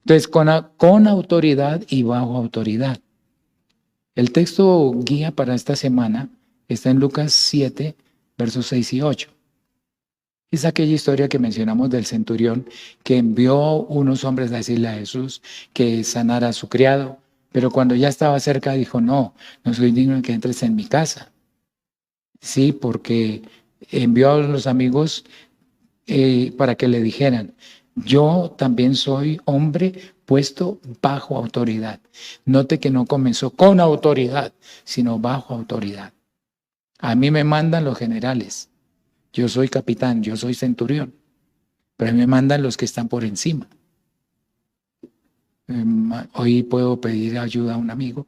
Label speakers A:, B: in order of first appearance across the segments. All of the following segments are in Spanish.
A: Entonces, con autoridad y bajo autoridad. El texto guía para esta semana está en Lucas 7, versos 6 y 8. Es aquella historia que mencionamos del centurión que envió unos hombres a decirle a Jesús que sanara a su criado, pero cuando ya estaba cerca dijo, no soy digno de que entres en mi casa. Sí, porque envió a los amigos para que le dijeran, yo también soy hombre puesto bajo autoridad. Note que no comenzó con autoridad, sino bajo autoridad. A mí me mandan los generales. Yo soy capitán, yo soy centurión, pero a mí me mandan los que están por encima. Hoy puedo pedir ayuda a un amigo.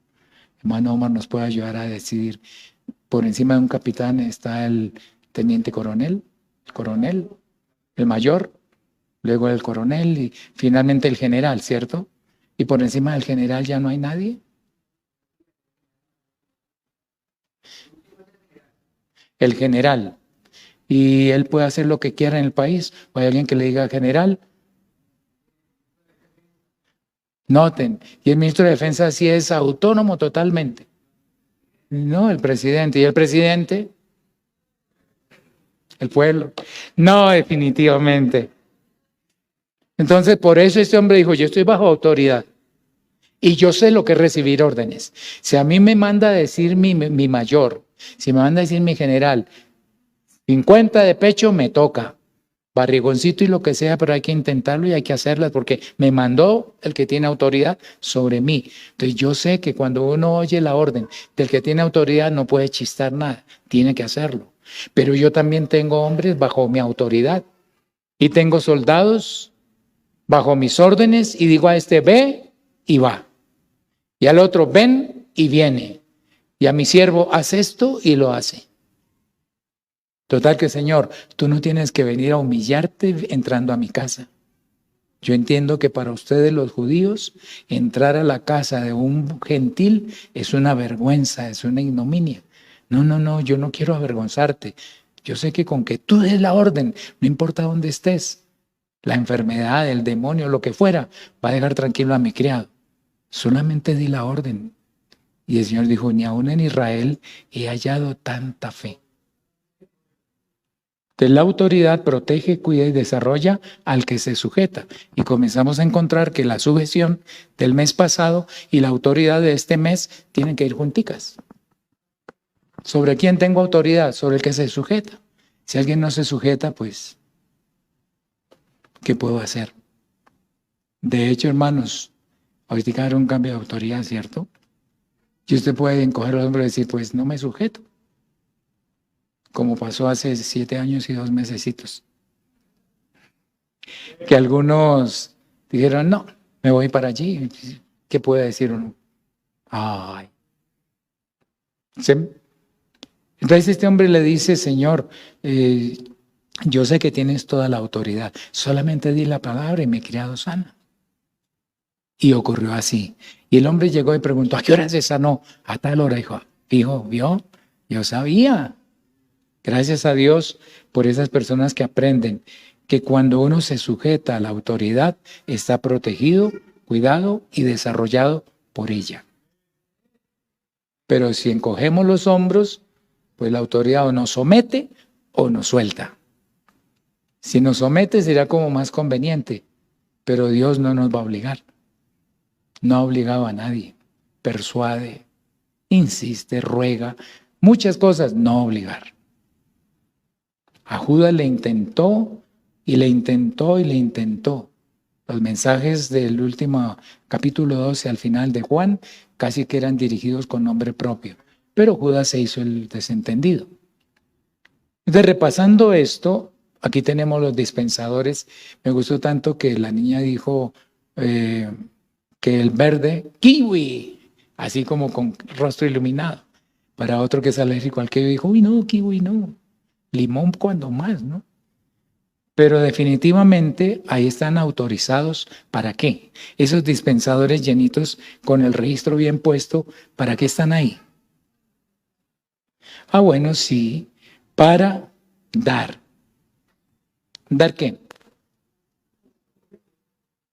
A: Hermano Omar nos puede ayudar a decidir. Por encima de un capitán está el teniente coronel, el mayor, luego el coronel y finalmente el general, ¿cierto? Y por encima del general ya no hay nadie. El general. Y él puede hacer lo que quiera en el país. O hay alguien que le diga general. Noten, y el ministro de Defensa sí es autónomo totalmente. No, el presidente. ¿Y el presidente? El pueblo. No, definitivamente. Entonces, por eso este hombre dijo, yo estoy bajo autoridad. Y yo sé lo que es recibir órdenes. Si a mí me manda a decir mi mayor, si me manda a decir mi general, 50 de pecho me toca, barrigoncito y lo que sea, pero hay que intentarlo y hay que hacerlas porque me mandó el que tiene autoridad sobre mí. Entonces yo sé que cuando uno oye la orden del que tiene autoridad no puede chistar nada, tiene que hacerlo. Pero yo también tengo hombres bajo mi autoridad y tengo soldados bajo mis órdenes y digo a este ve y va. Y al otro ven y viene. Y a mi siervo haz esto y lo hace. Total que, Señor, tú no tienes que venir a humillarte entrando a mi casa. Yo entiendo que para ustedes los judíos, entrar a la casa de un gentil es una vergüenza, es una ignominia. No, yo no quiero avergonzarte. Yo sé que con que tú des la orden, no importa dónde estés, la enfermedad, el demonio, lo que fuera, va a dejar tranquilo a mi criado. Solamente di la orden. Y el Señor dijo, ni aún en Israel he hallado tanta fe. Entonces, la autoridad protege, cuida y desarrolla al que se sujeta. Y comenzamos a encontrar que la sujeción del mes pasado y la autoridad de este mes tienen que ir junticas. ¿Sobre quién tengo autoridad? Sobre el que se sujeta. Si alguien no se sujeta, pues, ¿qué puedo hacer? De hecho, hermanos, ahorita hay un cambio de autoridad, ¿cierto? Y usted puede encoger los hombros y decir, pues, no me sujeto. Como pasó hace 7 años y 2 mesecitos. Que algunos dijeron, no, me voy para allí. ¿Qué puede decir uno? Ay. Entonces este hombre le dice, Señor, yo sé que tienes toda la autoridad. Solamente di la palabra y mi criado sana. Y ocurrió así. Y el hombre llegó y preguntó, ¿a qué hora se sanó? A tal hora, dijo, ¿vio? Yo sabía. Gracias a Dios por esas personas que aprenden que cuando uno se sujeta a la autoridad, está protegido, cuidado y desarrollado por ella. Pero si encogemos los hombros, pues la autoridad o nos somete o nos suelta. Si nos somete será como más conveniente, pero Dios no nos va a obligar. No ha obligado a nadie. Persuade, insiste, ruega, muchas cosas, no obligar. A Judas le intentó y le intentó y le intentó. Los mensajes del último capítulo 12 al final de Juan casi que eran dirigidos con nombre propio, pero Judas se hizo el desentendido. Entonces, repasando esto, aquí tenemos los dispensadores. Me gustó tanto que la niña dijo que el verde, kiwi, así como con rostro iluminado. Para otro que es alérgico al kiwi, dijo, uy, no, kiwi no. Limón cuando más, ¿no? Pero definitivamente ahí están autorizados. ¿Para qué? Esos dispensadores llenitos con el registro bien puesto, ¿para qué están ahí? Ah, bueno, sí, para dar. ¿Dar qué?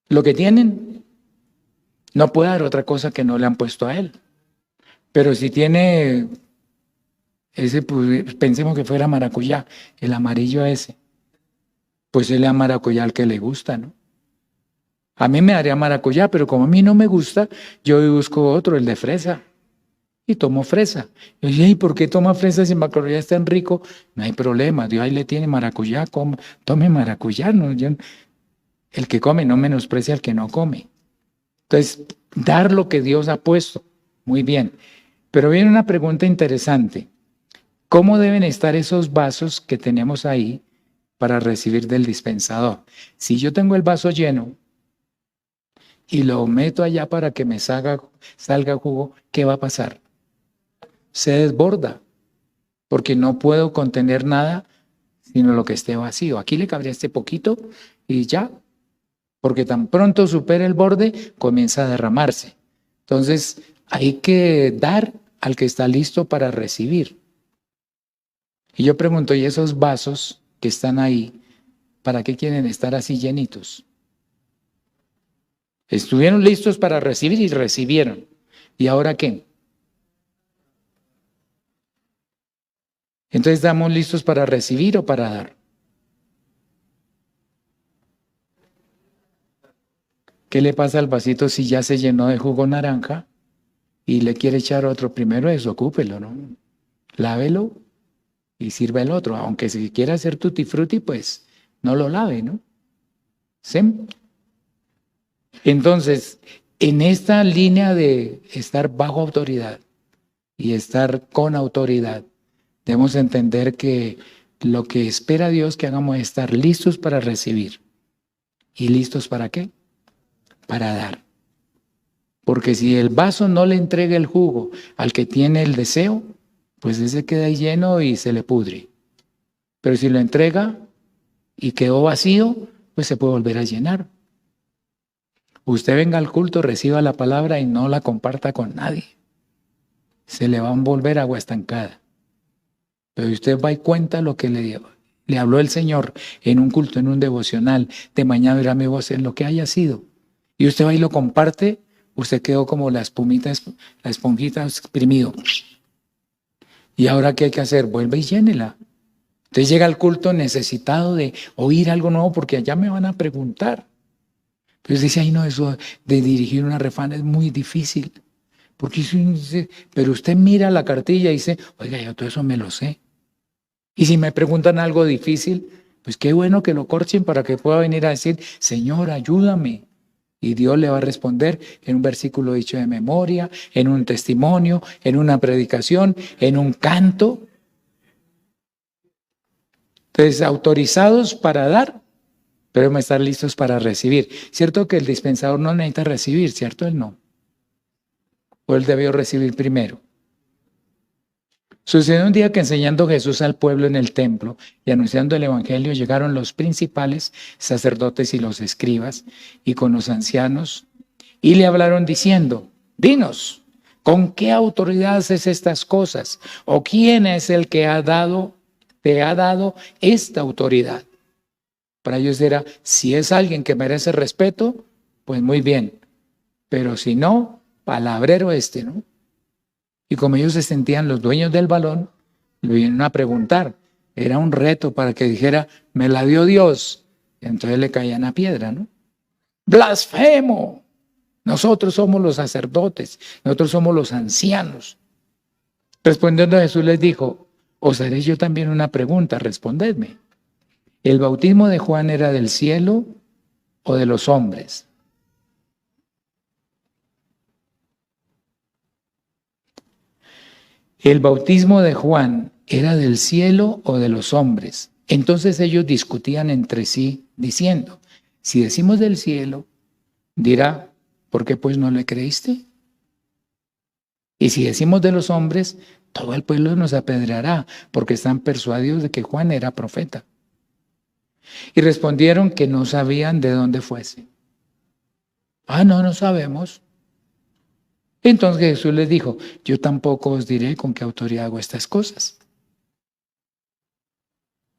A: ¿Lo que tienen? No puede dar otra cosa que no le han puesto a él. Pero si tiene ese, pues, pensemos que fuera maracuyá, el amarillo ese, pues él le da maracuyá al que le gusta, ¿no? A mí me daría maracuyá, pero como a mí no me gusta, yo busco otro, el de fresa, y tomo fresa. Yo dije, ¿y por qué toma fresa si el maracuyá es tan rico? No hay problema, Dios ahí le tiene maracuyá, tome maracuyá. No, el que come no menosprecia al que no come. Entonces, dar lo que Dios ha puesto, muy bien. Pero viene una pregunta interesante. ¿Cómo deben estar esos vasos que tenemos ahí para recibir del dispensador? Si yo tengo el vaso lleno y lo meto allá para que me salga jugo, ¿qué va a pasar? Se desborda, porque no puedo contener nada sino lo que esté vacío. Aquí le cabría este poquito y ya, porque tan pronto supera el borde, comienza a derramarse. Entonces, hay que dar al que está listo para recibir. Y yo pregunto, ¿y esos vasos que están ahí, para qué quieren estar así llenitos? Estuvieron listos para recibir y recibieron. ¿Y ahora qué? Entonces, ¿estamos listos para recibir o para dar? ¿Qué le pasa al vasito si ya se llenó de jugo naranja y le quiere echar otro? Primero desocúpelo, ¿no? Lávelo y sirva el otro. Aunque si quiere hacer tutti frutti, pues no lo lave, ¿no? ¿Sí? Entonces, en esta línea de estar bajo autoridad y estar con autoridad, debemos entender que lo que espera Dios que hagamos es estar listos para recibir. ¿Y listos para qué? Para dar. Porque si el vaso no le entrega el jugo al que tiene el deseo, pues ese queda ahí lleno y se le pudre. Pero si lo entrega y quedó vacío, pues se puede volver a llenar. Usted venga al culto, reciba la palabra y no la comparta con nadie. Se le va a volver agua estancada. Pero usted va y cuenta lo que le habló el Señor en un culto, en un devocional, de mañana verá mi voz, en lo que haya sido. Y usted va y lo comparte, usted quedó como la esponjita exprimido. ¿Y ahora qué hay que hacer? Vuelve y llénela. Usted llega al culto necesitado de oír algo nuevo porque allá me van a preguntar. Entonces dice, ay no, eso de dirigir una refana es muy difícil. Porque pero usted mira la cartilla y dice, oiga, yo todo eso me lo sé. Y si me preguntan algo difícil, pues qué bueno que lo corchen para que pueda venir a decir, Señor, ayúdame. Y Dios le va a responder en un versículo dicho de memoria, en un testimonio, en una predicación, en un canto. Entonces, autorizados para dar, pero debemos estar listos para recibir. Cierto que el dispensador no necesita recibir, ¿cierto? Él no. O él debió recibir primero. Sucedió un día que enseñando Jesús al pueblo en el templo y anunciando el evangelio, llegaron los principales sacerdotes y los escribas y con los ancianos y le hablaron diciendo, dinos, ¿con qué autoridad haces estas cosas? ¿O quién es el que te ha dado esta autoridad? Para ellos era, si es alguien que merece respeto, pues muy bien, pero si no, palabrero ¿no? Y como ellos se sentían los dueños del balón, le vinieron a preguntar. Era un reto para que dijera, me la dio Dios. Y entonces le caían a piedra, ¿no? ¡Blasfemo! Nosotros somos los sacerdotes, nosotros somos los ancianos. Respondiendo Jesús les dijo, os haré yo también una pregunta, respondedme. ¿El bautismo de Juan era del cielo o de los hombres? ¿El bautismo de Juan era del cielo o de los hombres? Entonces ellos discutían entre sí, diciendo, si decimos del cielo, dirá, ¿por qué pues no le creíste? Y si decimos de los hombres, todo el pueblo nos apedreará, porque están persuadidos de que Juan era profeta. Y respondieron que no sabían de dónde fuese. No sabemos. Entonces Jesús les dijo, yo tampoco os diré con qué autoridad hago estas cosas.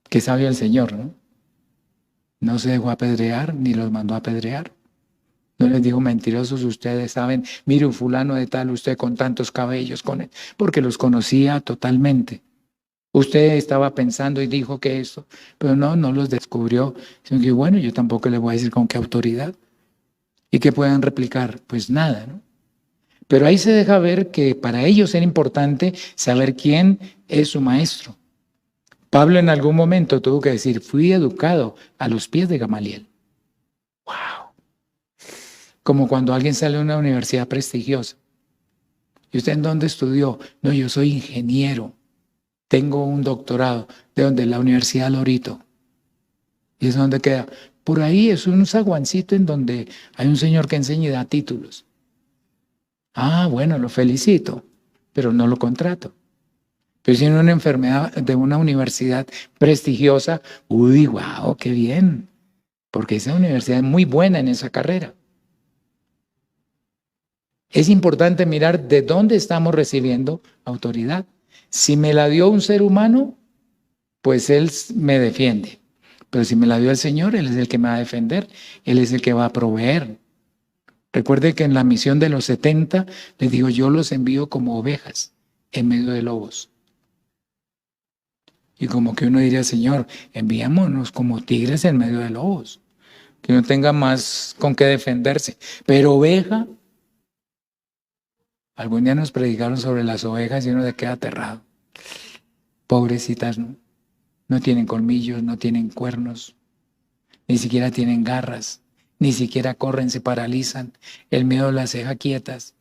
A: Que sabía el Señor, ¿no? No se dejó apedrear ni los mandó a apedrear. No les dijo mentirosos, ustedes saben, mire un fulano de tal, usted con tantos cabellos, con él, porque los conocía totalmente. Usted estaba pensando y dijo que eso, pero no los descubrió. Sino que bueno, yo tampoco le voy a decir con qué autoridad. ¿Y qué puedan replicar? Pues nada, ¿no? Pero ahí se deja ver que para ellos era importante saber quién es su maestro. Pablo en algún momento tuvo que decir, fui educado a los pies de Gamaliel. ¡Wow! Como cuando alguien sale de una universidad prestigiosa. ¿Y usted en dónde estudió? No, yo soy ingeniero. Tengo un doctorado. ¿De dónde? La Universidad Lorito. ¿Y es donde queda? Por ahí es un zaguancito en donde hay un señor que enseña y da títulos. Ah, bueno, lo felicito, pero no lo contrato. Pero si en una enfermedad de una universidad prestigiosa, uy, wow, qué bien, porque esa universidad es muy buena en esa carrera. Es importante mirar de dónde estamos recibiendo autoridad. Si me la dio un ser humano, pues Él me defiende. Pero si me la dio el Señor, Él es el que me va a defender, Él es el que va a proveer. Recuerde que en la misión de los 70, les digo, yo los envío como ovejas en medio de lobos. Y como que uno diría, Señor, enviámonos como tigres en medio de lobos, que no tenga más con qué defenderse. Pero oveja, algún día nos predicaron sobre las ovejas y uno se queda aterrado. Pobrecitas, ¿no? No tienen colmillos, no tienen cuernos, ni siquiera tienen garras, ni siquiera corren, se paralizan, el miedo las deja quietas.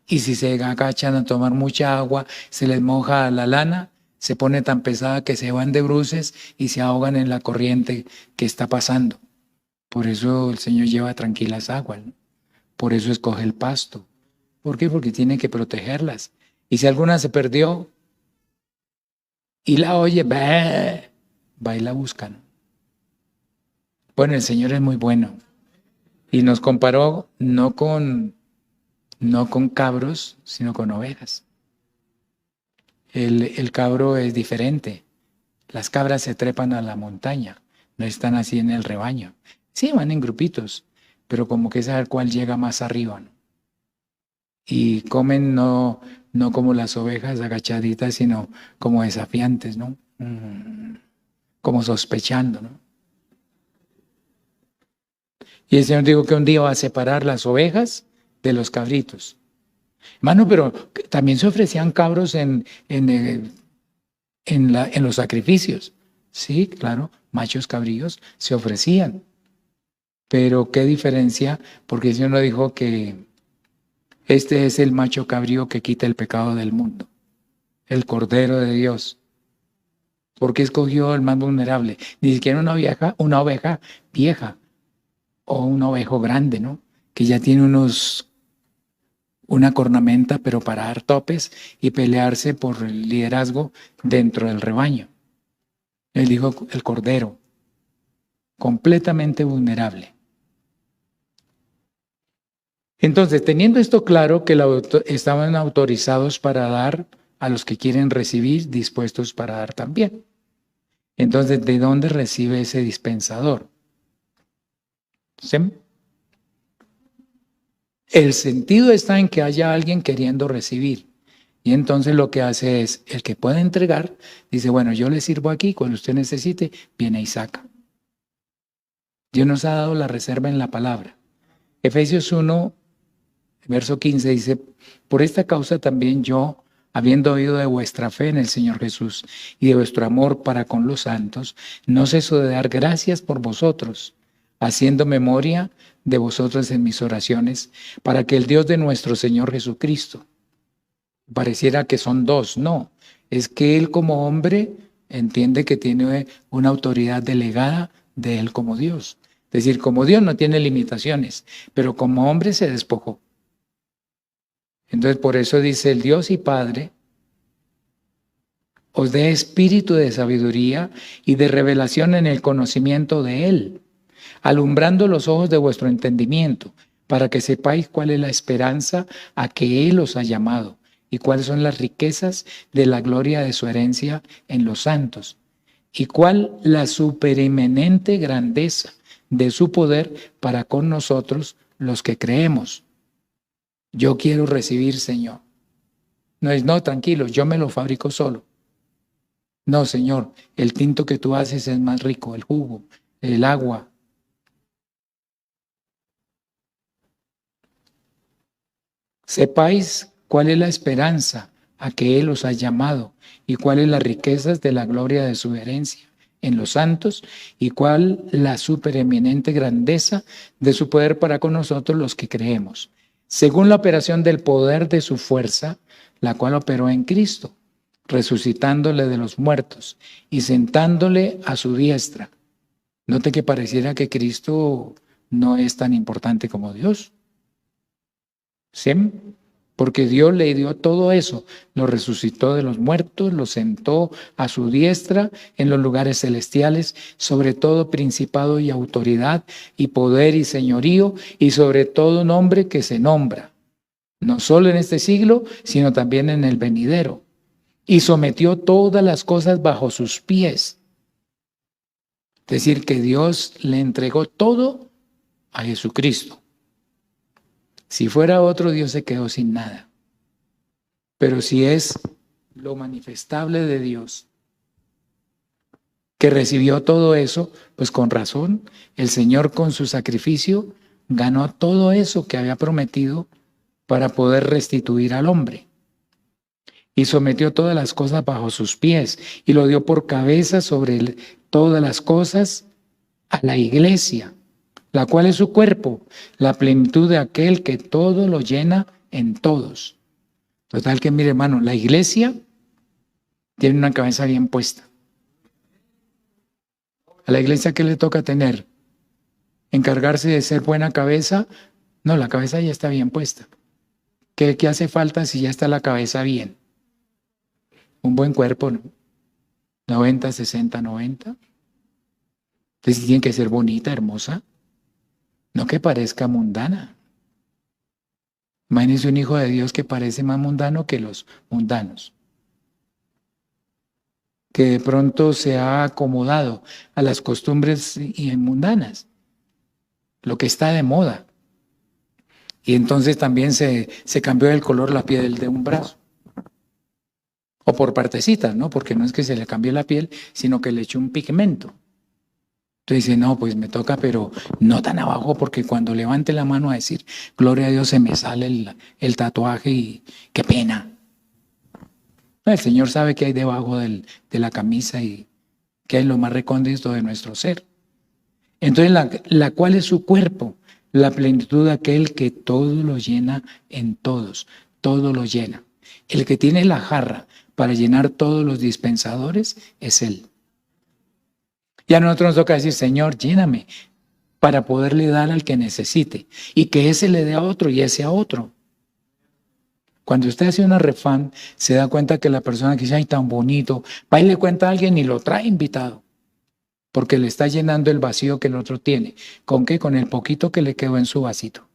A: Y si se agachan a tomar mucha agua, se les moja la lana, se pone tan pesada que se van de bruces y se ahogan en la corriente que está pasando. Por eso el Señor lleva tranquilas aguas, ¿no? Por eso escoge el pasto. ¿Por qué? Porque tiene que protegerlas. Y si alguna se perdió y la oye, va y la busca, ¿no? Bueno, el Señor es muy bueno. Y nos comparó no con cabros, sino con ovejas. El cabro es diferente. Las cabras se trepan a la montaña, no están así en el rebaño. Sí, van en grupitos, pero como que saber cuál llega más arriba, ¿no? Y comen no como las ovejas agachaditas, sino como desafiantes, ¿no? Como sospechando, ¿no? Y el Señor dijo que un día va a separar las ovejas de los cabritos. Hermano, pero también se ofrecían cabros en los sacrificios. Sí, claro, machos cabríos se ofrecían. Pero qué diferencia, porque el Señor no dijo que este es el macho cabrío que quita el pecado del mundo, el Cordero de Dios. ¿Por qué escogió el más vulnerable? Ni siquiera una oveja vieja o un ovejo grande, ¿no? Que ya tiene una cornamenta, pero para dar topes y pelearse por el liderazgo dentro del rebaño. Él dijo el Cordero, completamente vulnerable. Entonces, teniendo esto claro, que estaban autorizados para dar a los que quieren recibir, dispuestos para dar también. Entonces, ¿de dónde recibe ese dispensador? ¿Sí? El sentido está en que haya alguien queriendo recibir. Y entonces lo que hace es, el que puede entregar, dice, bueno, yo le sirvo aquí, cuando usted necesite, viene y saca. Dios nos ha dado la reserva en la palabra. Efesios 1, verso 15 dice, por esta causa también yo, habiendo oído de vuestra fe en el Señor Jesús y de vuestro amor para con los santos, no ceso de dar gracias por vosotros, haciendo memoria de vosotros en mis oraciones, para que el Dios de nuestro Señor Jesucristo, pareciera que son dos, no, es que Él como hombre entiende que tiene una autoridad delegada de Él como Dios. Es decir, como Dios no tiene limitaciones, pero como hombre se despojó. Entonces por eso dice el Dios y Padre, os dé espíritu de sabiduría y de revelación en el conocimiento de Él, alumbrando los ojos de vuestro entendimiento, para que sepáis cuál es la esperanza a que Él os ha llamado y cuáles son las riquezas de la gloria de su herencia en los santos, y cuál la supereminente grandeza de su poder para con nosotros, los que creemos. Yo quiero recibir, Señor. No es, no, tranquilo, yo me lo fabrico solo. No, Señor, el tinto que tú haces es más rico, el jugo, el agua. Sepáis cuál es la esperanza a que Él os ha llamado y cuáles las riquezas de la gloria de su herencia en los santos y cuál la supereminente grandeza de su poder para con nosotros los que creemos, según la operación del poder de su fuerza, la cual operó en Cristo, resucitándole de los muertos y sentándole a su diestra. Note que pareciera que Cristo no es tan importante como Dios. ¿Sí? Porque Dios le dio todo eso, lo resucitó de los muertos, lo sentó a su diestra en los lugares celestiales, sobre todo principado y autoridad y poder y señorío y sobre todo nombre que se nombra, no solo en este siglo, sino también en el venidero. Y sometió todas las cosas bajo sus pies. Es decir, que Dios le entregó todo a Jesucristo. Si fuera otro, Dios se quedó sin nada. Pero si es lo manifestable de Dios, que recibió todo eso, pues con razón, el Señor con su sacrificio ganó todo eso que había prometido para poder restituir al hombre. Y sometió todas las cosas bajo sus pies y lo dio por cabeza sobre todas las cosas a la iglesia, la cual es su cuerpo, la plenitud de aquel que todo lo llena en todos. Total que mire, hermano, la iglesia tiene una cabeza bien puesta. ¿A la iglesia qué le toca tener? ¿Encargarse de ser buena cabeza? No, la cabeza ya está bien puesta. ¿Qué hace falta si ya está la cabeza bien? Un buen cuerpo, ¿no? 90, 60, 90. Entonces tiene que ser bonita, hermosa. No que parezca mundana. Imagínense un hijo de Dios que parece más mundano que los mundanos. Que de pronto se ha acomodado a las costumbres mundanas. Lo que está de moda. Y entonces también se cambió el color la piel de un brazo. O por partecitas, ¿no? Porque no es que se le cambió la piel, sino que le echó un pigmento. Entonces dice, no, pues me toca, pero no tan abajo, porque cuando levante la mano a decir, gloria a Dios, se me sale el tatuaje y qué pena. El Señor sabe qué hay debajo de la camisa y qué hay en lo más recóndito de nuestro ser. Entonces, la cual es su cuerpo, la plenitud de aquel que todo lo llena en todos, todo lo llena. El que tiene la jarra para llenar todos los dispensadores es Él. Y a nosotros nos toca decir, Señor, lléname para poderle dar al que necesite y que ese le dé a otro y ese a otro. Cuando usted hace una refán, se da cuenta que la persona que dice, ay, tan bonito, va y le cuenta a alguien y lo trae invitado, porque le está llenando el vacío que el otro tiene. ¿Con qué? Con el poquito que le quedó en su vasito.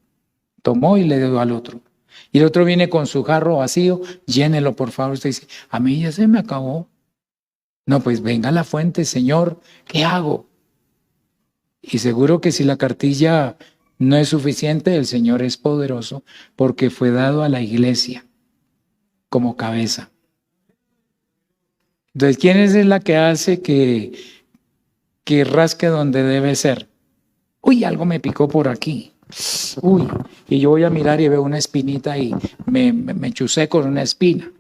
A: Tomó y le dio al otro. Y el otro viene con su jarro vacío, llénelo por favor. Usted dice, a mí ya se me acabó. No, pues venga a la fuente, Señor, ¿qué hago? Y seguro que si la cartilla no es suficiente, el Señor es poderoso porque fue dado a la iglesia como cabeza. Entonces, ¿quién es la que hace que rasque donde debe ser? Uy, algo me picó por aquí. Uy, y yo voy a mirar y veo una espinita y me chusé con una espina.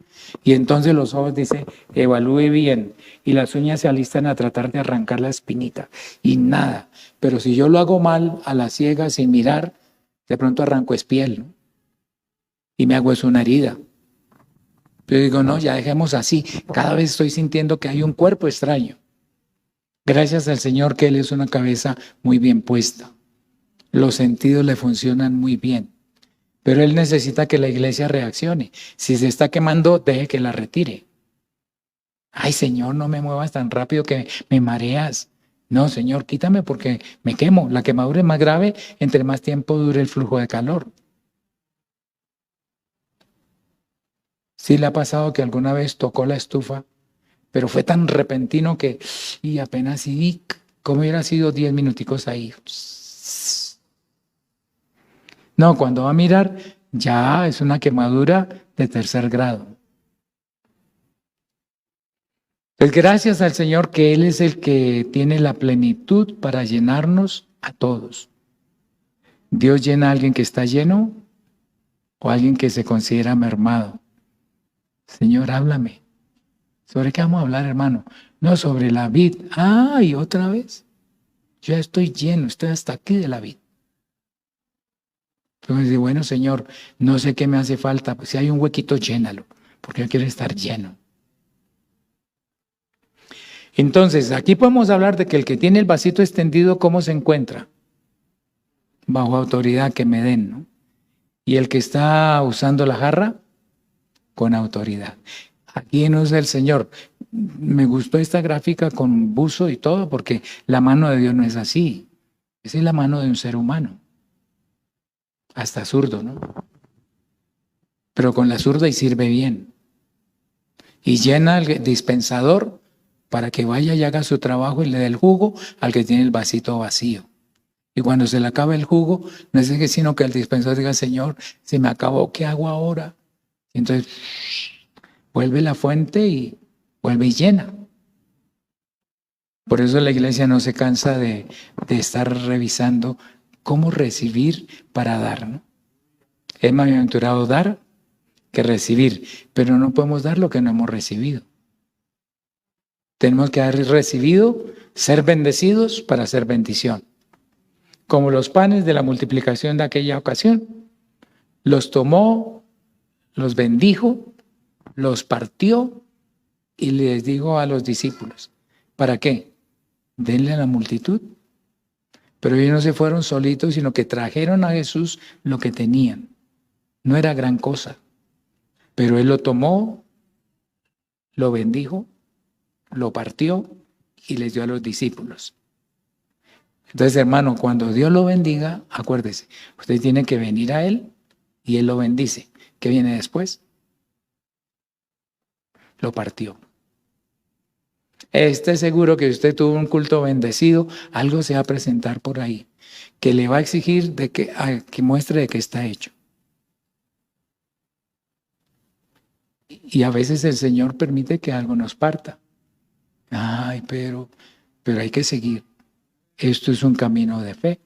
A: Y entonces los ojos dicen, evalúe bien. Y las uñas se alistan a tratar de arrancar la espinita. Y nada. Pero si yo lo hago mal, a la ciega, sin mirar, de pronto arranco espiel, ¿no? Y me hago eso una herida. Pero digo, no, ya dejemos así. Cada vez estoy sintiendo que hay un cuerpo extraño. Gracias al Señor que Él es una cabeza muy bien puesta. Los sentidos le funcionan muy bien. Pero Él necesita que la iglesia reaccione. Si se está quemando, deje que la retire. Ay, Señor, no me muevas tan rápido que me mareas. No, Señor, quítame porque me quemo. La quemadura es más grave entre más tiempo dure el flujo de calor. ¿Sí le ha pasado que alguna vez tocó la estufa, pero fue tan repentino que, y apenas sí, como hubiera sido 10 minuticos ahí? No, cuando va a mirar, ya es una quemadura de tercer grado. Pues gracias al Señor que Él es el que tiene la plenitud para llenarnos a todos. Dios llena a alguien que está lleno o a alguien que se considera mermado. Señor, háblame. ¿Sobre qué vamos a hablar, hermano? No, sobre la vid. ¡Ay, otra vez! Yo ya estoy lleno, estoy hasta aquí de la vid. Entonces, bueno, Señor, no sé qué me hace falta. Pues si hay un huequito, llénalo, porque yo quiero estar lleno. Entonces, aquí podemos hablar de que el que tiene el vasito extendido, ¿cómo se encuentra? Bajo autoridad, que me den, ¿no? Y el que está usando la jarra, con autoridad. Aquí no es el Señor. Me gustó esta gráfica con buzo y todo, porque la mano de Dios no es así. Esa es la mano de un ser humano. Hasta zurdo, ¿no? Pero con la zurda y sirve bien. Y llena el dispensador para que vaya y haga su trabajo y le dé el jugo al que tiene el vasito vacío. Y cuando se le acaba el jugo, no es que sino que el dispensador diga, Señor, se me acabó, ¿qué hago ahora? Y entonces vuelve la fuente y vuelve y llena. Por eso la iglesia no se cansa de estar revisando cómo recibir para dar, ¿no? Es más bienaventurado dar que recibir, pero no podemos dar lo que no hemos recibido. Tenemos que haber recibido, ser bendecidos para hacer bendición. Como los panes de la multiplicación de aquella ocasión. Los tomó, los bendijo, los partió y les dijo a los discípulos, ¿para qué? Denle a la multitud. Pero ellos no se fueron solitos, sino que trajeron a Jesús lo que tenían. No era gran cosa, pero Él lo tomó, lo bendijo, lo partió y les dio a los discípulos. Entonces, hermano, cuando Dios lo bendiga, acuérdese, usted tiene que venir a Él y Él lo bendice. ¿Qué viene después? Lo partió. Esté seguro que usted tuvo un culto bendecido, algo se va a presentar por ahí, que le va a exigir que muestre de qué está hecho. Y a veces el Señor permite que algo nos parta. Ay, pero hay que seguir. Esto es un camino de fe.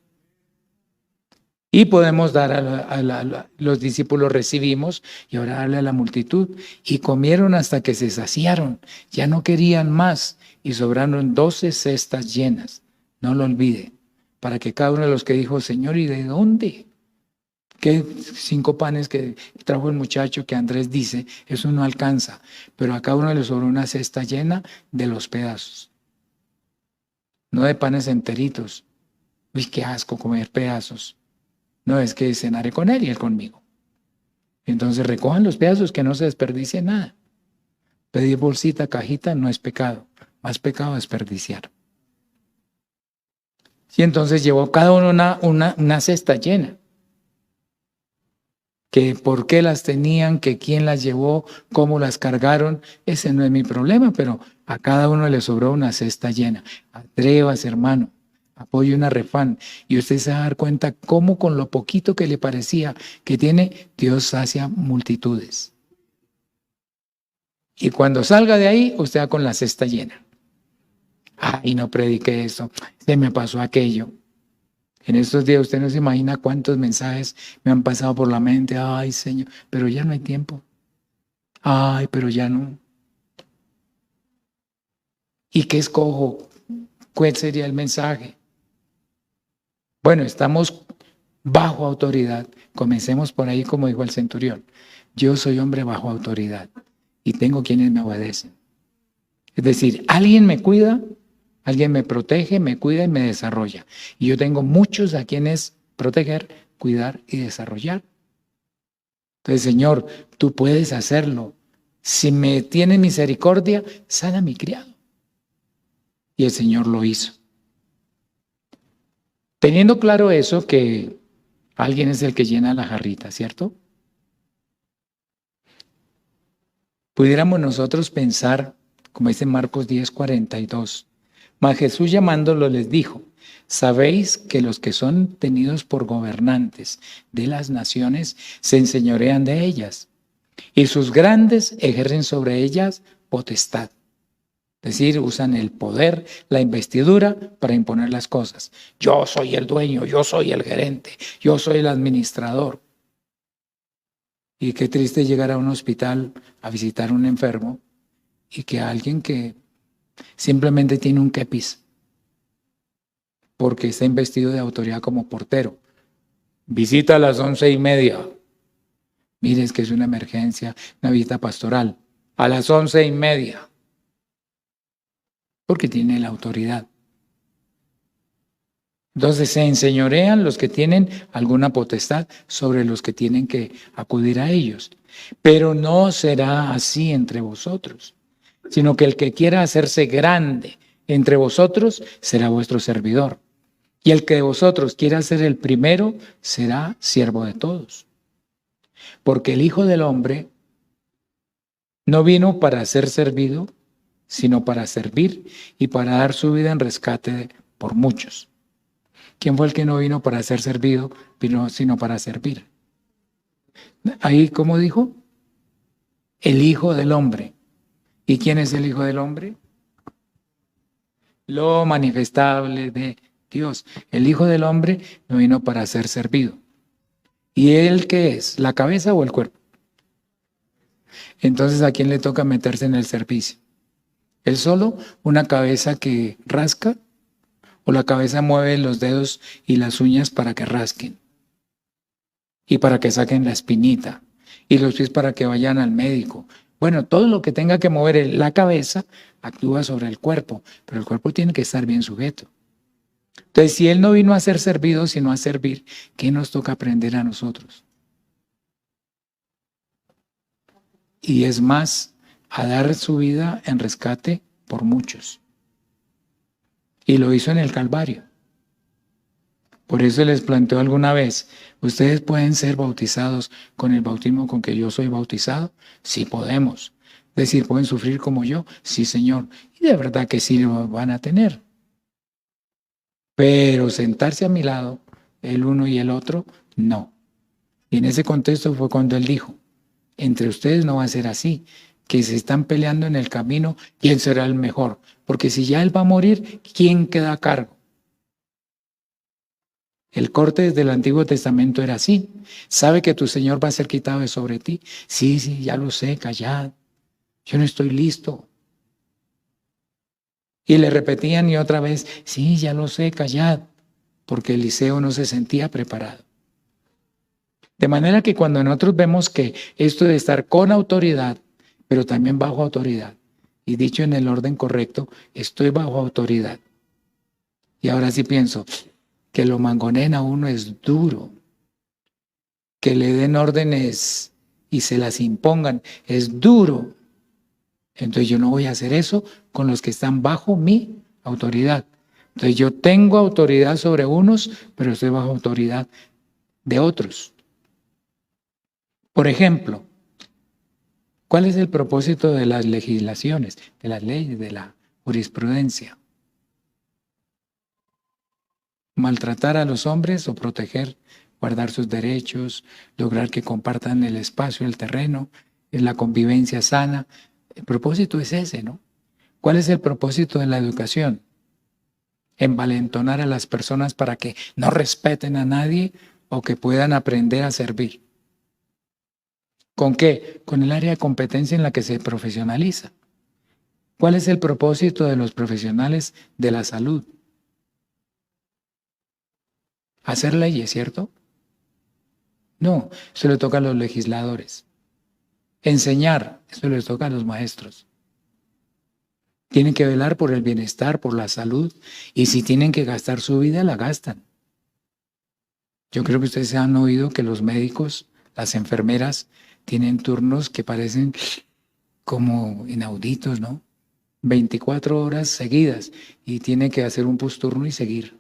A: Y podemos dar los discípulos recibimos y ahora darle a la multitud. Y comieron hasta que se saciaron. Ya no querían más. Y sobraron 12 cestas llenas. No lo olvide. Para que cada uno de los que dijo, Señor, ¿y de dónde? ¿Qué 5 panes que trajo el muchacho que Andrés dice? Eso no alcanza. Pero a cada uno le sobró una cesta llena de los pedazos. No de panes enteritos. Uy, qué asco comer pedazos. No, es que cenaré con él y él conmigo. Entonces recojan los pedazos, que no se desperdicie nada. Pedir bolsita, cajita, no es pecado. Más pecado desperdiciar. Y entonces llevó cada uno una cesta llena. Que por qué las tenían, que quién las llevó, cómo las cargaron, ese no es mi problema, pero a cada uno le sobró una cesta llena. Atrévase, hermano. Apoye una refán y usted se va a dar cuenta cómo con lo poquito que le parecía que tiene, Dios sacia multitudes. Y cuando salga de ahí, usted va con la cesta llena. Ay, no prediqué eso, se me pasó aquello. En estos días usted no se imagina cuántos mensajes me han pasado por la mente. Ay, Señor, pero ya no hay tiempo. Ay, pero ya no. ¿Y qué escojo? ¿Cuál sería el mensaje? Bueno, estamos bajo autoridad. Comencemos por ahí, como dijo el centurión. Yo soy hombre bajo autoridad y tengo quienes me obedecen. Es decir, alguien me cuida, alguien me protege, me cuida y me desarrolla. Y yo tengo muchos a quienes proteger, cuidar y desarrollar. Entonces, Señor, tú puedes hacerlo. Si me tiene misericordia, sana a mi criado. Y el Señor lo hizo. Teniendo claro eso, que alguien es el que llena la jarrita, ¿cierto? Pudiéramos nosotros pensar, como dice Marcos 10:42, Mas Jesús llamándolo les dijo: sabéis que los que son tenidos por gobernantes de las naciones se enseñorean de ellas, y sus grandes ejercen sobre ellas potestad. Es decir, usan el poder, la investidura para imponer las cosas. Yo soy el dueño, yo soy el gerente, yo soy el administrador. Y qué triste llegar a un hospital a visitar a un enfermo y que alguien que simplemente tiene un kepis porque está investido de autoridad como portero. Visita a las 11:30. Mire, es que es una emergencia, una visita pastoral. A las 11:30. Porque tiene la autoridad. Entonces se enseñorean los que tienen alguna potestad sobre los que tienen que acudir a ellos. Pero no será así entre vosotros, sino que el que quiera hacerse grande entre vosotros será vuestro servidor. Y el que de vosotros quiera ser el primero será siervo de todos. Porque el Hijo del Hombre no vino para ser servido, sino para servir y para dar su vida en rescate por muchos. ¿Quién fue el que no vino para ser servido, sino para servir? Ahí, ¿cómo dijo? El Hijo del Hombre. ¿Y quién es el Hijo del Hombre? Lo manifestable de Dios. El Hijo del Hombre no vino para ser servido. ¿Y él qué es? ¿La cabeza o el cuerpo? Entonces, ¿a quién le toca meterse en el servicio? ¿Él solo? ¿Una cabeza que rasca? ¿O la cabeza mueve los dedos y las uñas para que rasquen? Y para que saquen la espinita. Y los pies para que vayan al médico. Bueno, todo lo que tenga que mover la cabeza actúa sobre el cuerpo, pero el cuerpo tiene que estar bien sujeto. Entonces, si Él no vino a ser servido, sino a servir, ¿qué nos toca aprender a nosotros? Y es más, a dar su vida en rescate por muchos. Y lo hizo en el Calvario. Por eso les planteó alguna vez, ¿ustedes pueden ser bautizados con el bautismo con que yo soy bautizado? Sí podemos. Es decir, ¿pueden sufrir como yo? Sí, Señor. Y de verdad que sí lo van a tener. Pero sentarse a mi lado, el uno y el otro, no. Y en ese contexto fue cuando Él dijo, entre ustedes no va a ser así, que se están peleando en el camino, ¿quién será el mejor? Porque si ya Él va a morir, ¿quién queda a cargo? El corte desde el Antiguo Testamento era así. ¿Sabe que tu Señor va a ser quitado de sobre ti? Sí, ya lo sé, callad. Yo no estoy listo. Y le repetían y otra vez, sí, ya lo sé, callad, porque Eliseo no se sentía preparado. De manera que cuando nosotros vemos que esto de estar con autoridad, pero también bajo autoridad, y dicho en el orden correcto, estoy bajo autoridad. Y ahora sí pienso, que lo mangoneen a uno es duro, que le den órdenes y se las impongan es duro. Entonces yo no voy a hacer eso con los que están bajo mi autoridad. Entonces yo tengo autoridad sobre unos, pero estoy bajo autoridad de otros. Por ejemplo, ¿cuál es el propósito de las legislaciones, de las leyes, de la jurisprudencia? ¿Maltratar a los hombres o proteger, guardar sus derechos, lograr que compartan el espacio, el terreno, en la convivencia sana? El propósito es ese, ¿no? ¿Cuál es el propósito de la educación? Envalentonar a las personas para que no respeten a nadie o que puedan aprender a servir. ¿Con qué? Con el área de competencia en la que se profesionaliza. ¿Cuál es el propósito de los profesionales de la salud? Hacer leyes, ¿cierto? No, eso le toca a los legisladores. Enseñar, eso les toca a los maestros. Tienen que velar por el bienestar, por la salud, y si tienen que gastar su vida, la gastan. Yo creo que ustedes han oído que los médicos, las enfermeras, tienen turnos que parecen como inauditos, ¿no? 24 horas seguidas, y tienen que hacer un posturno y seguir.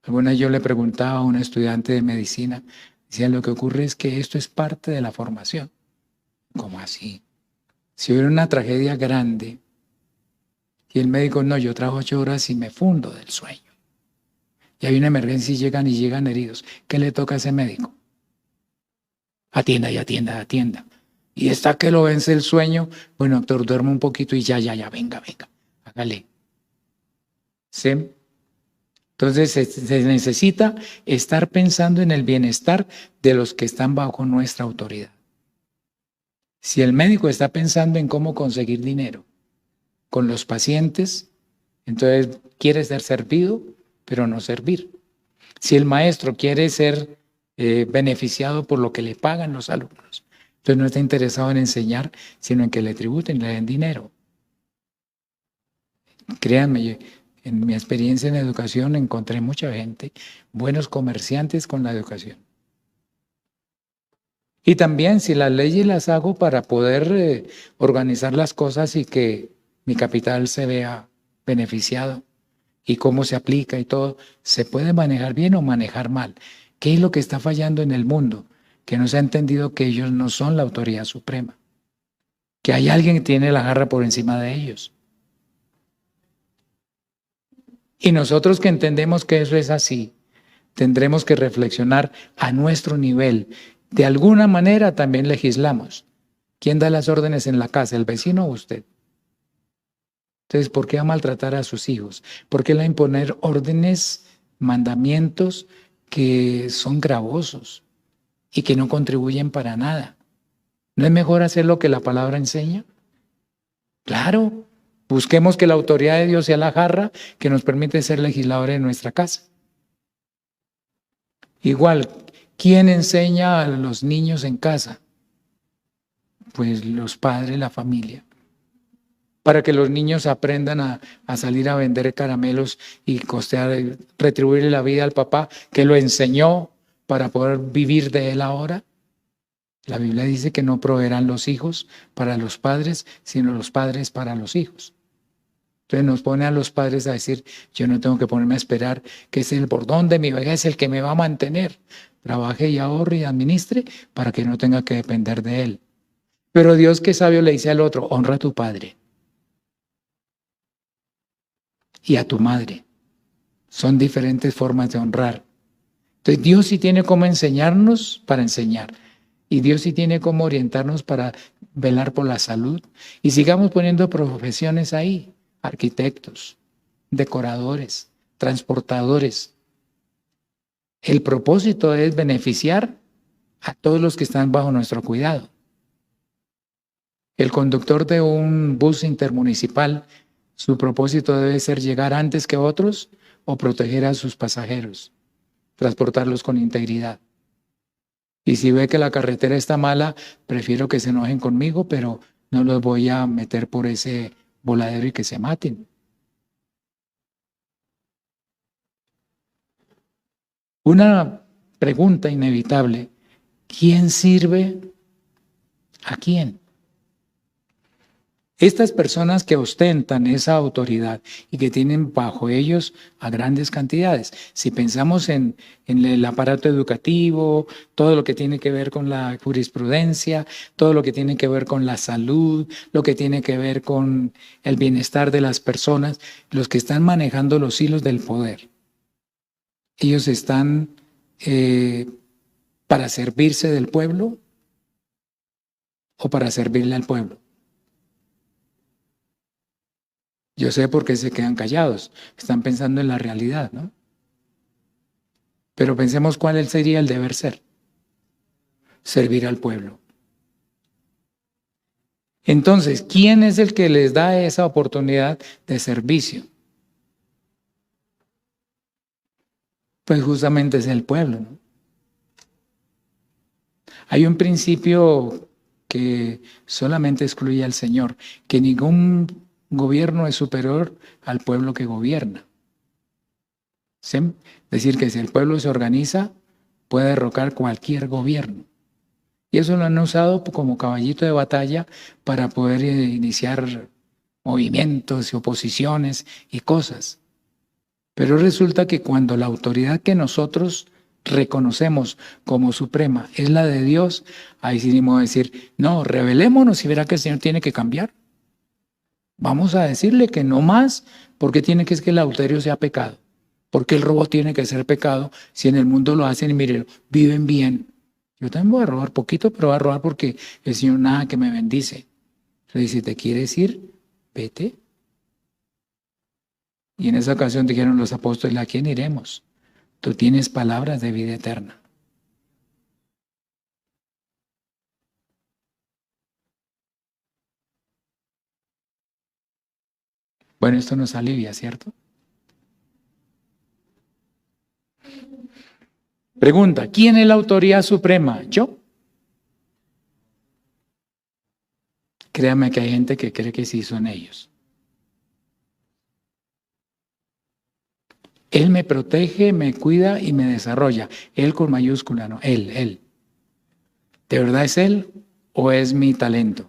A: Alguna vez yo le preguntaba a una estudiante de medicina, decía, lo que ocurre es que esto es parte de la formación. ¿Cómo así? Si hubiera una tragedia grande Y el médico, no, yo trabajo 8 horas y me fundo del sueño. Y hay una emergencia y llegan heridos. ¿Qué le toca a ese médico? Atienda y atienda, atienda. Y está que lo vence el sueño. Bueno, doctor, duerme un poquito y ya, venga, hágale. ¿Sí? Entonces se necesita estar pensando en el bienestar de los que están bajo nuestra autoridad. Si el médico está pensando en cómo conseguir dinero con los pacientes, entonces quiere ser servido, pero no servir. Si el maestro quiere ser beneficiado por lo que le pagan los alumnos, entonces no está interesado en enseñar, sino en que le tributen, le den dinero. Créanme, en mi experiencia en educación encontré mucha gente, buenos comerciantes con la educación. Y también si las leyes las hago para poder organizar las cosas y que mi capital se vea beneficiado y cómo se aplica y todo, se puede manejar bien o manejar mal. ¿Qué es lo que está fallando en el mundo? Que no se ha entendido que ellos no son la autoridad suprema, que hay alguien que tiene la jarra por encima de ellos. Y nosotros que entendemos que eso es así, tendremos que reflexionar a nuestro nivel. De alguna manera también legislamos. ¿Quién da las órdenes en la casa, el vecino o usted? Entonces, ¿por qué va a maltratar a sus hijos? ¿Por qué va a imponer órdenes, mandamientos que son gravosos y que no contribuyen para nada? ¿No es mejor hacer lo que la palabra enseña? Claro. Busquemos que la autoridad de Dios sea la jarra que nos permite ser legisladores en nuestra casa. Igual, ¿quién enseña a los niños en casa? Pues los padres, la familia. Para que los niños aprendan a salir a vender caramelos y costear, retribuirle la vida al papá que lo enseñó para poder vivir de él ahora. La Biblia dice que no proveerán los hijos para los padres, sino los padres para los hijos. Entonces nos pone a los padres a decir, yo no tengo que ponerme a esperar que es el bordón de mi vejez el que me va a mantener. Trabaje y ahorre y administre para que no tenga que depender de él. Pero Dios, que sabio, le dice al otro, honra a tu padre y a tu madre. Son diferentes formas de honrar. Entonces Dios sí tiene cómo enseñarnos para enseñar. Y Dios sí tiene cómo orientarnos para velar por la salud. Y sigamos poniendo profesiones ahí. Arquitectos, decoradores, transportadores. El propósito es beneficiar a todos los que están bajo nuestro cuidado. El conductor de un bus intermunicipal, su propósito debe ser llegar antes que otros o proteger a sus pasajeros, transportarlos con integridad. Y si ve que la carretera está mala, prefiero que se enojen conmigo, pero no los voy a meter por ese voladero y que se maten. Una pregunta inevitable, ¿quién sirve a quién? Estas personas que ostentan esa autoridad y que tienen bajo ellos a grandes cantidades. Si pensamos en el aparato educativo, todo lo que tiene que ver con la jurisprudencia, todo lo que tiene que ver con la salud, lo que tiene que ver con el bienestar de las personas, los que están manejando los hilos del poder. Ellos están para servirse del pueblo o para servirle al pueblo. Yo sé por qué se quedan callados. Están pensando en la realidad, ¿no? Pero pensemos cuál sería el deber ser. Servir al pueblo. Entonces, ¿quién es el que les da esa oportunidad de servicio? Pues justamente es el pueblo, ¿no? Hay un principio que solamente excluye al Señor, que ningún gobierno es superior al pueblo que gobierna. ¿Sí? Es decir, que si el pueblo se organiza, puede derrocar cualquier gobierno. Y eso lo han usado como caballito de batalla para poder iniciar movimientos y oposiciones y cosas. Pero resulta que cuando la autoridad que nosotros reconocemos como suprema es la de Dios, ahí sí vamos a decir, no, rebelémonos y verá que el Señor tiene que cambiar. Vamos a decirle que no más, porque tiene que es que el adulterio sea pecado. Porque el robo tiene que ser pecado. Si en el mundo lo hacen y miren, viven bien. Yo también voy a robar poquito, pero voy a robar porque el Señor nada que me bendice. Entonces, si te quieres ir, vete. Y en esa ocasión dijeron los apóstoles, ¿a quién iremos? Tú tienes palabras de vida eterna. Bueno, esto nos alivia, ¿cierto? Pregunta, ¿quién es la autoridad suprema? ¿Yo? Créame que hay gente que cree que sí son ellos. Él me protege, me cuida y me desarrolla. Él con mayúscula, no, él. ¿De verdad es él o es mi talento?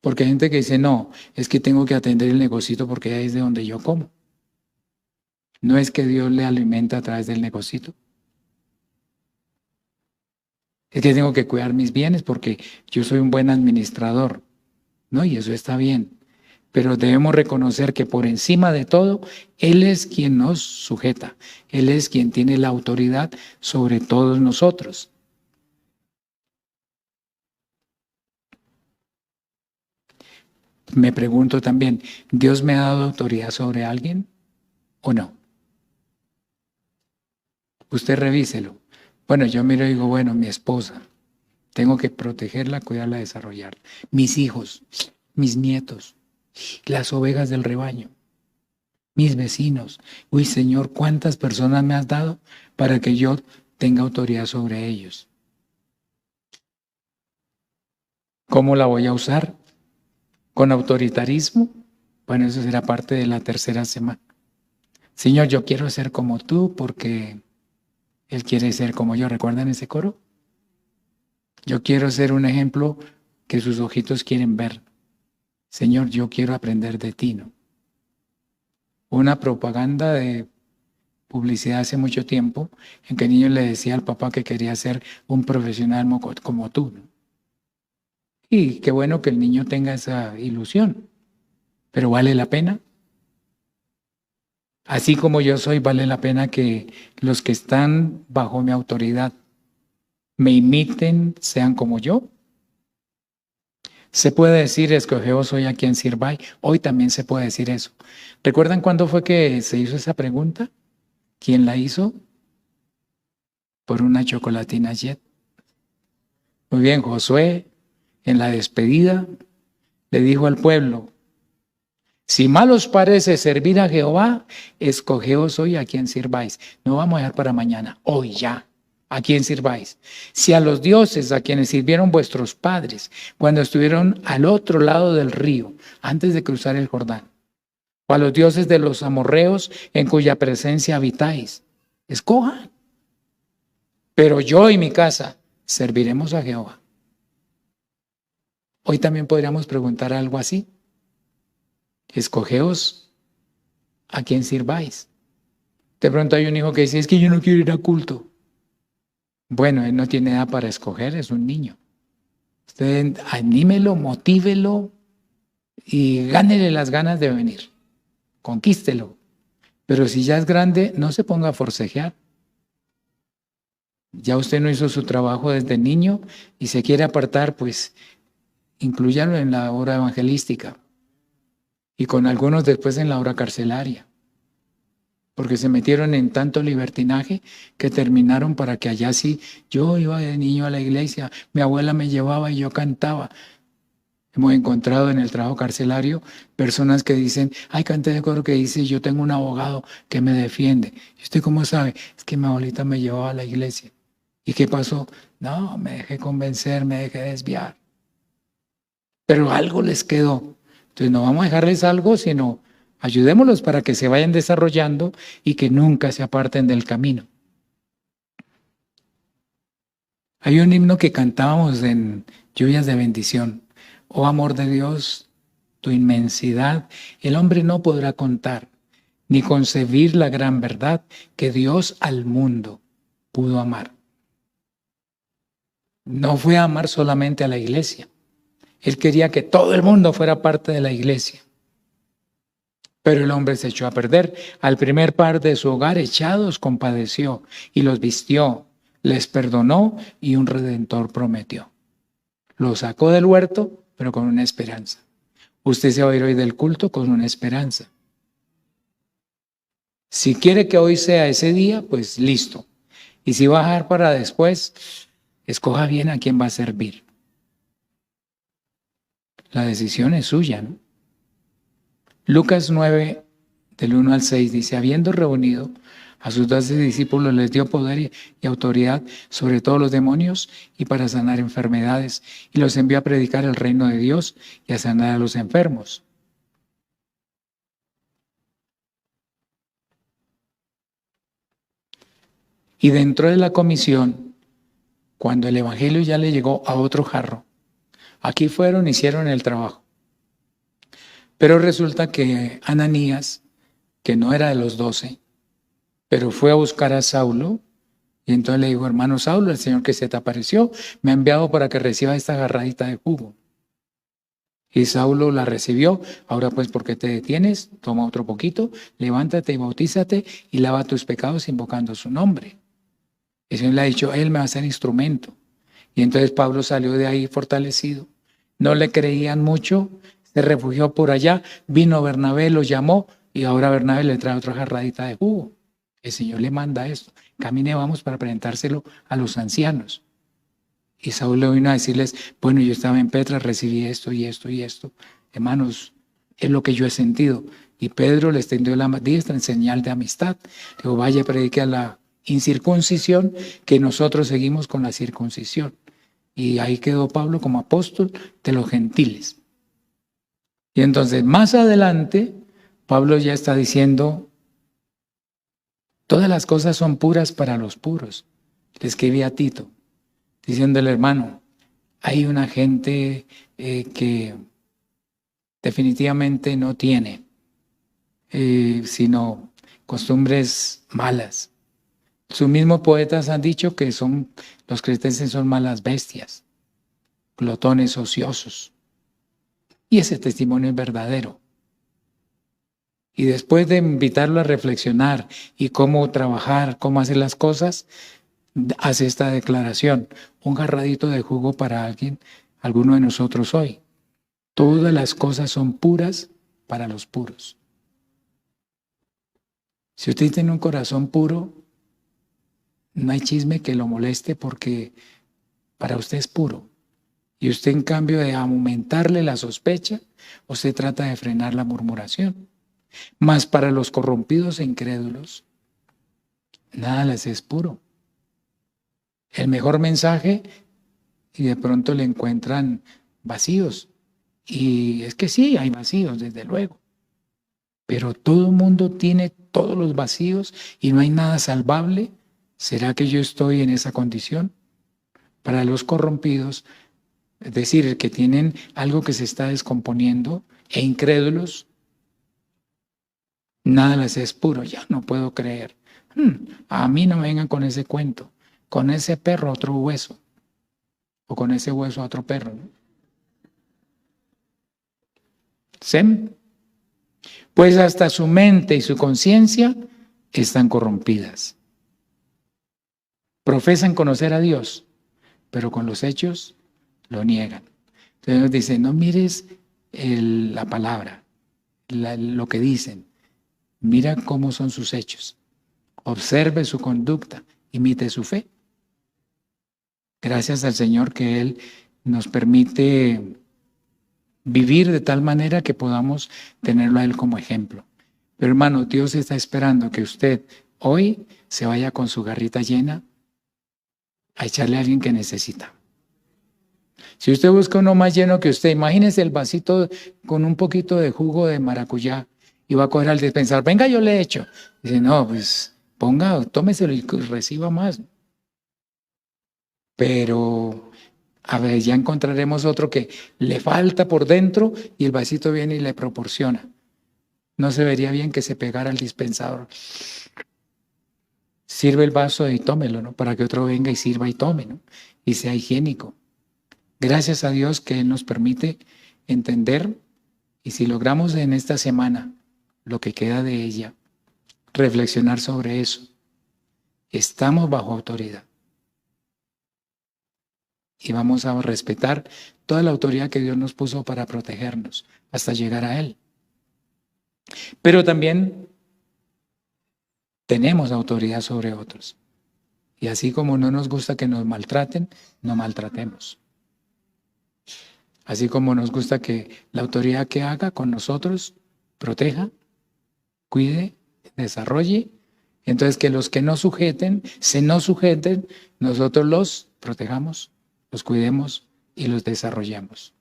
A: Porque hay gente que dice, no, es que tengo que atender el negocito porque ahí es de donde yo como. No es que Dios le alimenta a través del negocito. Es que tengo que cuidar mis bienes porque yo soy un buen administrador. No, y eso está bien. Pero debemos reconocer que por encima de todo, Él es quien nos sujeta. Él es quien tiene la autoridad sobre todos nosotros. Me pregunto también, ¿Dios me ha dado autoridad sobre alguien o no? Usted revíselo. Bueno, yo miro y digo, bueno, mi esposa, tengo que protegerla, cuidarla, desarrollarla. Mis hijos, mis nietos, las ovejas del rebaño, mis vecinos. Uy, Señor, ¿cuántas personas me has dado para que yo tenga autoridad sobre ellos? ¿Cómo la voy a usar? ¿Con autoritarismo? Bueno, eso será parte de la tercera semana. Señor, yo quiero ser como tú porque Él quiere ser como yo. ¿Recuerdan ese coro? Yo quiero ser un ejemplo que sus ojitos quieren ver. Señor, yo quiero aprender de ti, ¿no? Una propaganda de publicidad hace mucho tiempo en que el niño le decía al papá que quería ser un profesional como tú, ¿no? Y qué bueno que el niño tenga esa ilusión, pero ¿vale la pena? Así como yo soy, vale la pena que los que están bajo mi autoridad me imiten, sean como yo. Se puede decir, escogeos hoy a quien sirváis. Hoy también se puede decir eso. ¿Recuerdan cuándo fue que se hizo esa pregunta? ¿Quién la hizo? Por una chocolatina Jet. Muy bien, Josué, en la despedida, le dijo al pueblo, si mal os parece servir a Jehová, escogeos hoy a quien sirváis. No vamos a dejar para mañana, hoy ya. ¿A quién sirváis? Si a los dioses a quienes sirvieron vuestros padres cuando estuvieron al otro lado del río, antes de cruzar el Jordán, o a los dioses de los amorreos en cuya presencia habitáis, escojan. Pero yo y mi casa serviremos a Jehová. Hoy también podríamos preguntar algo así. Escogeos a quien sirváis. De pronto hay un hijo que dice, es que yo no quiero ir a culto. Bueno, él no tiene edad para escoger, es un niño. Usted anímelo, motívelo y gánele las ganas de venir. Conquístelo. Pero si ya es grande, no se ponga a forcejear. Ya usted no hizo su trabajo desde niño y se quiere apartar, pues inclúyalo en la obra evangelística y con algunos después en la obra carcelaria. Porque se metieron en tanto libertinaje que terminaron para que allá sí, yo iba de niño a la iglesia, mi abuela me llevaba y yo cantaba. Hemos encontrado en el trabajo carcelario personas que dicen, hay cantidad de coro que dice, yo tengo un abogado que me defiende. ¿Y usted cómo sabe? Es que mi abuelita me llevaba a la iglesia. ¿Y qué pasó? No, me dejé convencer, me dejé desviar. Pero algo les quedó. Entonces no vamos a dejarles algo, sino ayudémoslos para que se vayan desarrollando y que nunca se aparten del camino. Hay un himno que cantábamos en Lluvias de Bendición. Oh amor de Dios, tu inmensidad, el hombre no podrá contar, ni concebir la gran verdad que Dios al mundo pudo amar. No fue amar solamente a la iglesia, Él quería que todo el mundo fuera parte de la iglesia. Pero el hombre se echó a perder. Al primer par de su hogar echados compadeció y los vistió, les perdonó y un redentor prometió. Lo sacó del huerto, pero con una esperanza. Usted se va a ir hoy del culto con una esperanza. Si quiere que hoy sea ese día, pues listo. Y si va a dejar para después, escoja bien a quién va a servir. La decisión es suya, ¿no? Lucas 9, del 1 al 6, dice, habiendo reunido a sus 12 discípulos, les dio poder y autoridad sobre todos los demonios y para sanar enfermedades, y los envió a predicar el reino de Dios y a sanar a los enfermos. Y dentro de la comisión, cuando el evangelio ya le llegó a otro jarro, aquí fueron, hicieron el trabajo. Pero resulta que Ananías, que no era de los 12, pero fue a buscar a Saulo, y entonces le dijo, hermano Saulo, el Señor que se te apareció, me ha enviado para que reciba esta jarradita de jugo. Y Saulo la recibió. Ahora pues, ¿por qué te detienes? Toma otro poquito, levántate y bautízate y lava tus pecados invocando su nombre. El Señor le ha dicho, Él me va a ser instrumento. Y entonces Pablo salió de ahí fortalecido. No le creían mucho, se refugió por allá, vino Bernabé, lo llamó y ahora Bernabé le trae otra jarradita de jugo. El Señor le manda esto. Camine, vamos para presentárselo a los ancianos. Y Saulo vino a decirles, bueno, yo estaba en Petra, recibí esto y esto y esto. Hermanos, es lo que yo he sentido. Y Pedro le extendió la diestra en señal de amistad. Dijo, vaya, predique a la incircuncisión, que nosotros seguimos con la circuncisión. Y ahí quedó Pablo como apóstol de los gentiles. Y entonces, más adelante, Pablo ya está diciendo, todas las cosas son puras para los puros. Le escribí a Tito, diciéndole, hermano, hay una gente que definitivamente no tiene, sino costumbres malas. Sus mismos poetas han dicho que los cretenses son malas bestias, glotones ociosos. Y ese testimonio es verdadero. Y después de invitarlo a reflexionar y cómo trabajar, cómo hacer las cosas, hace esta declaración, un jarradito de jugo para alguno de nosotros hoy. Todas las cosas son puras para los puros. Si usted tiene un corazón puro, no hay chisme que lo moleste porque para usted es puro. Y usted, en cambio de aumentarle la sospecha, usted trata de frenar la murmuración. Mas para los corrompidos e incrédulos, nada les es puro. El mejor mensaje y de pronto le encuentran vacíos. Y es que sí, hay vacíos, desde luego. Pero todo el mundo tiene todos los vacíos y no hay nada salvable. ¿Será que yo estoy en esa condición? Para los corrompidos, es decir, que tienen algo que se está descomponiendo e incrédulos, nada les es puro. Ya no puedo creer. A mí no me vengan con ese cuento. Con ese perro otro hueso. O con ese hueso otro perro, ¿no? ¿Sem? Pues hasta su mente y su conciencia están corrompidas. Profesan conocer a Dios, pero con los hechos lo niegan. Entonces nos dice, no mires la palabra, lo que dicen. Mira cómo son sus hechos. Observe su conducta, imite su fe. Gracias al Señor que Él nos permite vivir de tal manera que podamos tenerlo a Él como ejemplo. Pero hermano, Dios está esperando que usted hoy se vaya con su garrita llena a echarle a alguien que necesita. Si usted busca uno más lleno que usted, imagínese el vasito con un poquito de jugo de maracuyá y va a coger al dispensador, venga, yo le echo. Dice, no, pues ponga, tómeselo y reciba más. Pero a ver, ya encontraremos otro que le falta por dentro y el vasito viene y le proporciona. No se vería bien que se pegara al dispensador. Sirve el vaso y tómelo, ¿no? Para que otro venga y sirva y tome, ¿no? Y sea higiénico. Gracias a Dios que Él nos permite entender, y si logramos en esta semana lo que queda de ella, reflexionar sobre eso, estamos bajo autoridad. Y vamos a respetar toda la autoridad que Dios nos puso para protegernos hasta llegar a Él. Pero también tenemos autoridad sobre otros. Y así como no nos gusta que nos maltraten, no maltratemos. Así como nos gusta que la autoridad que haga con nosotros proteja, cuide, desarrolle. Entonces que los que no sujeten, se nos sujeten, nosotros los protejamos, los cuidemos y los desarrollamos.